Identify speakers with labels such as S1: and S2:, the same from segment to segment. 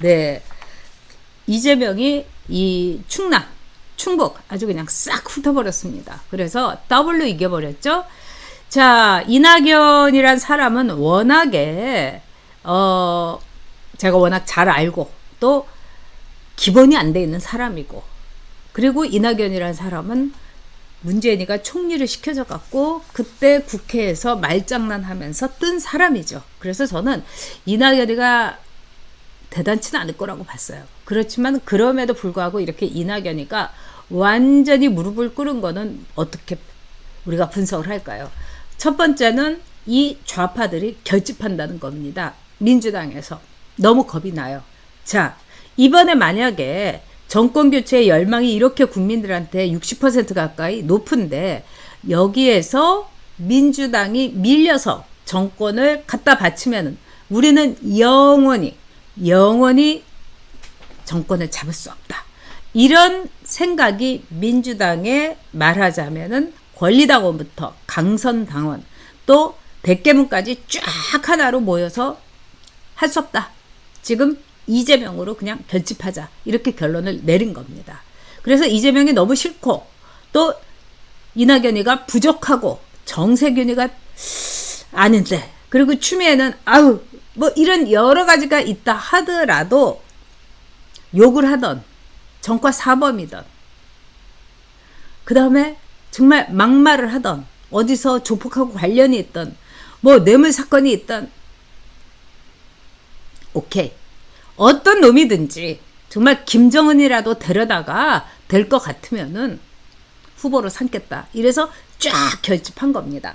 S1: 네. 이재명이 이 충북 아주 그냥 싹 훑어버렸습니다. 그래서 W 이겨버렸죠. 자, 이낙연이란 사람은 워낙에 제가 워낙 잘 알고 또 기본이 안 돼 있는 사람이고, 그리고 이낙연이란 사람은 문재인이가 총리를 시켜줘 갖고 그때 국회에서 말장난하면서 뜬 사람이죠. 그래서 저는 이낙연이가 대단치는 않을 거라고 봤어요. 그렇지만 그럼에도 불구하고 이렇게 이낙연이가 완전히 무릎을 꿇은 거는 어떻게 우리가 분석을 할까요? 첫 번째는 이 좌파들이 결집한다는 겁니다. 민주당에서. 너무 겁이 나요. 자, 이번에 만약에 정권교체의 열망이 이렇게 국민들한테 60% 가까이 높은데 여기에서 민주당이 밀려서 정권을 갖다 바치면 우리는 영원히 정권을 잡을 수 없다. 이런 생각이 민주당에 말하자면은 권리당원부터 강선당원 또 대깨문까지 쫙 하나로 모여서 할 수 없다. 지금 이재명으로 그냥 결집하자. 이렇게 결론을 내린 겁니다. 그래서 이재명이 너무 싫고 또 이낙연이가 부족하고 정세균이가 아닌데 그리고 추미애는 아우 뭐 이런 여러 가지가 있다 하더라도 욕을 하던 전과 사범이던 그 다음에 정말 막말을 하던 어디서 조폭하고 관련이 있던 뭐 뇌물 사건이 있던 오케이. 어떤 놈이든지 정말 김정은이라도 데려다가 될 것 같으면은 후보로 삼겠다. 이래서 쫙 결집한 겁니다.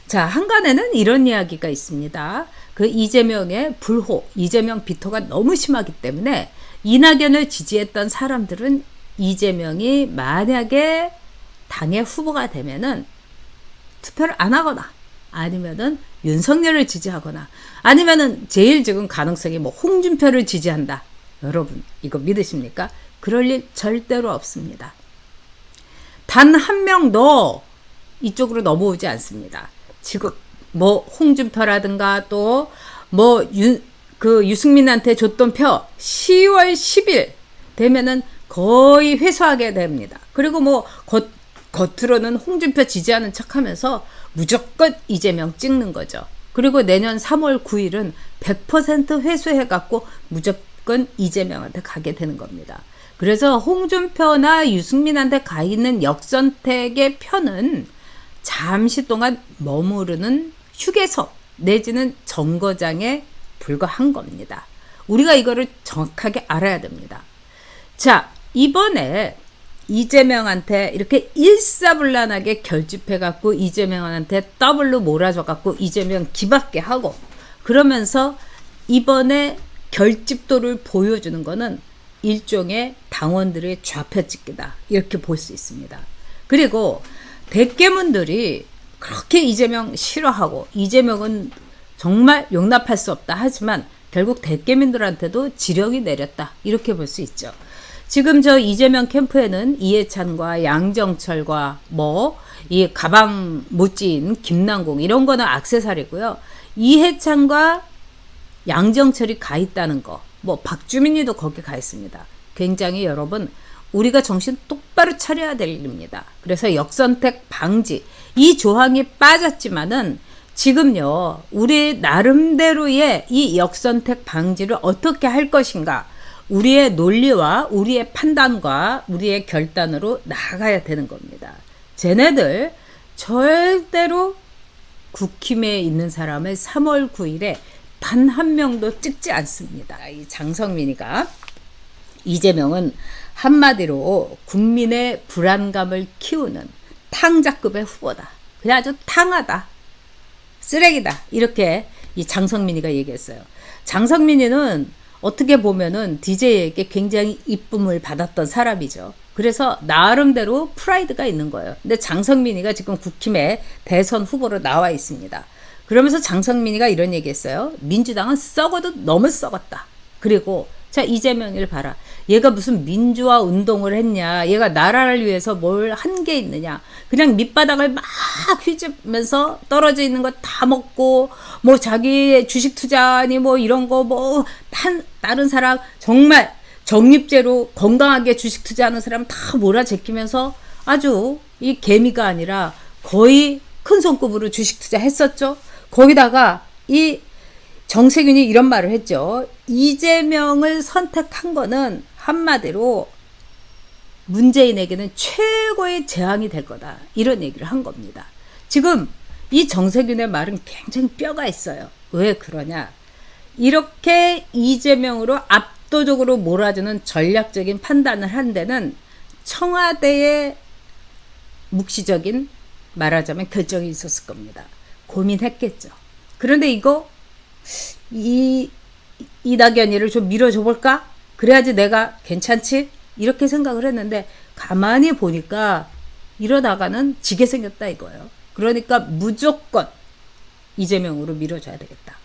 S1: 자, 한간에는 이런 이야기가 있습니다. 그 이재명의 불호, 이재명 비토가 너무 심하기 때문에 이낙연을 지지했던 사람들은 이재명이 만약에 당의 후보가 되면은 투표를 안 하거나 아니면은 윤석열을 지지하거나 아니면은 제일 지금 가능성이 뭐 홍준표를 지지한다. 여러분 이거 믿으십니까? 그럴 일 절대로 없습니다. 단 한 명도 이쪽으로 넘어오지 않습니다. 지금 뭐 홍준표라든가 또 뭐 유승민한테 줬던 표 10월 10일 되면은 거의 회수하게 됩니다. 그리고 뭐 겉으로는 홍준표 지지하는 척하면서 무조건 이재명 찍는 거죠. 그리고 내년 3월 9일은 100% 회수해갖고 무조건 이재명한테 가게 되는 겁니다. 그래서 홍준표나 유승민한테 가 있는 역선택의 표는 잠시 동안 머무르는 휴게소 내지는 정거장에 불과한 겁니다. 우리가 이거를 정확하게 알아야 됩니다. 자, 이번에 이재명한테 이렇게 일사불란하게 결집해갖고 이재명한테 더블로 몰아줘갖고 이재명 기받게 하고 그러면서 이번에 결집도를 보여주는 거는 일종의 당원들의 좌표찍기다. 이렇게 볼 수 있습니다. 그리고 대깨문들이 그렇게 이재명 싫어하고 이재명은 정말 용납할 수 없다 하지만 결국 대깨문들한테도 지령이 내렸다. 이렇게 볼 수 있죠. 지금 저 이재명 캠프에는 이해찬과 양정철과 뭐 이 가방 못진 김남국 이런 거는 액세서리고요. 이해찬과 양정철이 가 있다는 거, 뭐 박주민이도 거기 가 있습니다. 굉장히 여러분 우리가 정신 똑바로 차려야 될 일입니다. 그래서 역선택 방지 이 조항이 빠졌지만은 지금요 우리 나름대로의 이 역선택 방지를 어떻게 할 것인가 우리의 논리와 우리의 판단과 우리의 결단으로 나아가야 되는 겁니다. 쟤네들 절대로 국힘에 있는 사람을 3월 9일에 단 한 명도 찍지 않습니다. 이 장성민이가 이재명은 한마디로 국민의 불안감을 키우는 탕자급의 후보다. 그냥 아주 탕하다. 쓰레기다. 이렇게 이 장성민이가 얘기했어요. 장성민이는 어떻게 보면은 DJ에게 굉장히 이쁨을 받았던 사람이죠. 그래서 나름대로 프라이드가 있는 거예요. 근데 장성민이가 지금 국힘에 대선 후보로 나와 있습니다. 그러면서 장성민이가 이런 얘기했어요. 민주당은 썩어도 너무 썩었다. 그리고 자, 이재명을 봐라. 얘가 무슨 민주화 운동을 했냐. 얘가 나라를 위해서 뭘 한 게 있느냐. 그냥 밑바닥을 막 휘집으면서 떨어져 있는 거 다 먹고, 뭐 자기 주식 투자니 뭐 이런 거 뭐, 다른 사람 정말 적립제로 건강하게 주식 투자하는 사람 다 몰아제끼면서 아주 이 개미가 아니라 거의 큰 손급으로 주식 투자 했었죠. 거기다가 이 정세균이 이런 말을 했죠. 이재명을 선택한 거는 한마디로 문재인에게는 최고의 재앙이 될 거다. 이런 얘기를 한 겁니다. 지금 이 정세균의 말은 굉장히 뼈가 있어요. 왜 그러냐. 이렇게 이재명으로 압도적으로 몰아주는 전략적인 판단을 한 데는 청와대의 묵시적인 말하자면 결정이 있었을 겁니다. 고민했겠죠. 그런데 이거 이낙연이를 좀 밀어줘 볼까? 그래야지 내가 괜찮지? 이렇게 생각을 했는데 가만히 보니까 이러다가는 지게 생겼다 이거예요. 그러니까 무조건 이재명으로 밀어줘야 되겠다.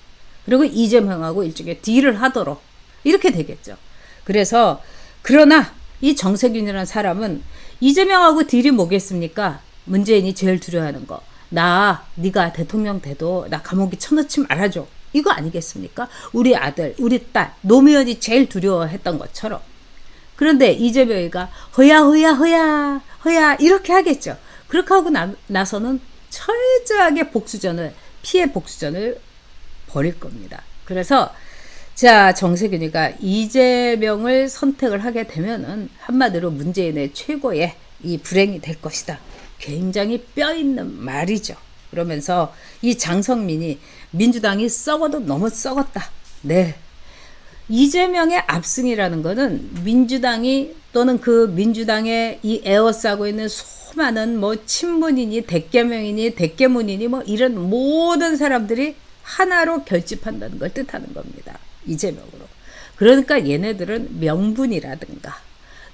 S1: 그리고 이재명하고 일종의 딜을 하도록 이렇게 되겠죠. 그래서 그러나 이 정세균이라는 사람은 이재명하고 딜이 뭐겠습니까? 문재인이 제일 두려워하는 거. 네가 대통령 돼도 나 감옥에 쳐넣지 말아줘. 이거 아니겠습니까? 우리 아들, 우리 딸, 노무현이 제일 두려워했던 것처럼. 그런데 이재명이가 허야 이렇게 하겠죠. 그렇게 하고 나서는 철저하게 피해 복수전을 벌일 겁니다. 그래서 자, 정세균이가 이재명을 선택을 하게 되면은 한마디로 문재인의 최고의 이 불행이 될 것이다. 굉장히 뼈 있는 말이죠. 그러면서 이 장성민이 민주당이 썩어도 너무 썩었다. 네. 이재명의 압승이라는 거는 민주당이 또는 그 민주당에 이 에워싸고 있는 수많은 뭐 친문이니 대개명이니 대개문이니 뭐 이런 모든 사람들이 하나로 결집한다는 걸 뜻하는 겁니다. 이재명으로. 그러니까 얘네들은 명분이라든가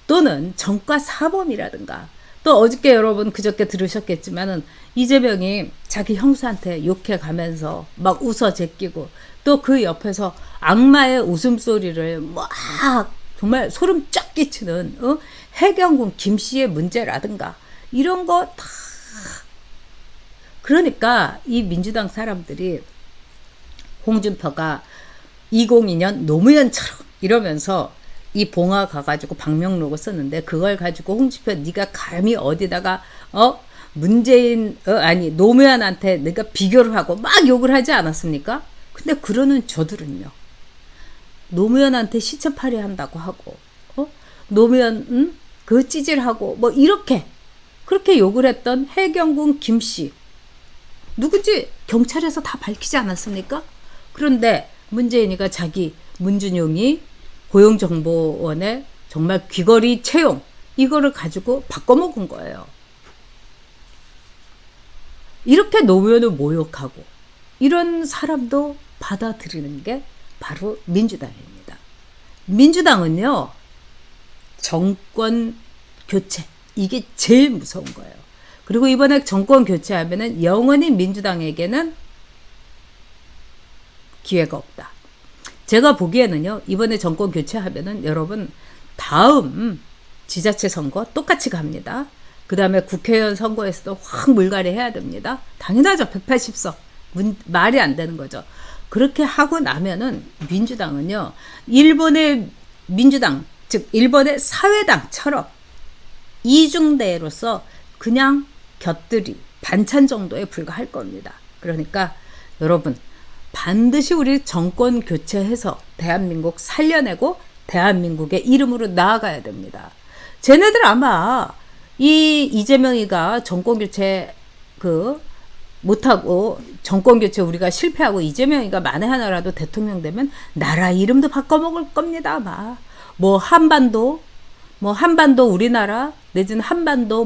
S1: 또는 정과 사범이라든가 또 어저께 여러분 그저께 들으셨겠지만은 이재명이 자기 형수한테 욕해 가면서 막 웃어 제끼고 또 그 옆에서 악마의 웃음소리를 막 정말 소름 쫙 끼치는 해경군 김씨의 문제라든가 이런 거 다 그러니까 이 민주당 사람들이 홍준표가 2002년 노무현처럼 이러면서 이 봉화 가가지고 방명록을 썼는데 그걸 가지고 홍준표 네가 감히 어디다가 노무현한테 내가 비교를 하고 막 욕을 하지 않았습니까? 근데 그러는 저들은요. 노무현한테 시체팔이 한다고 하고 노무현 그 찌질하고 뭐 이렇게 그렇게 욕을 했던 해경군 김씨 누구지 경찰에서 다 밝히지 않았습니까? 그런데 문재인이가 자기 문준용이 고용정보원에 정말 귀걸이 채용 이거를 가지고 바꿔먹은 거예요. 이렇게 노무현을 모욕하고 이런 사람도 받아들이는 게 바로 민주당입니다. 민주당은요. 정권 교체 이게 제일 무서운 거예요. 그리고 이번에 정권 교체하면은 영원히 민주당에게는 기회가 없다. 제가 보기에는요. 이번에 정권 교체하면은 여러분 다음 지자체 선거 똑같이 갑니다. 그 다음에 국회의원 선거에서도 확 물갈이 해야 됩니다. 당연하죠. 180석. 말이 안 되는 거죠. 그렇게 하고 나면은 민주당은요. 일본의 민주당, 즉 일본의 사회당처럼 이중대로서 그냥 곁들이 반찬 정도에 불과할 겁니다. 그러니까 여러분 반드시 우리 정권 교체해서 대한민국 살려내고 대한민국의 이름으로 나아가야 됩니다. 쟤네들 아마 이재명이가 정권 교체 못하고 정권 교체 우리가 실패하고 이재명이가 만에 하나라도 대통령 되면 나라 이름도 바꿔먹을 겁니다. 아마 한반도 우리나라 내지는 한반도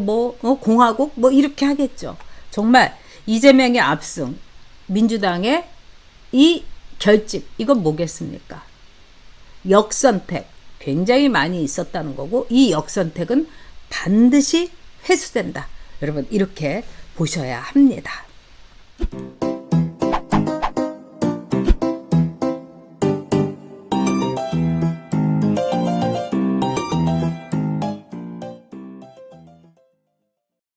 S1: 공화국 이렇게 하겠죠. 정말 이재명의 압승 민주당의 이 결집 이건 뭐겠습니까? 역선택 굉장히 많이 있었다는 거고 이 역선택은 반드시 회수된다. 여러분 이렇게 보셔야 합니다.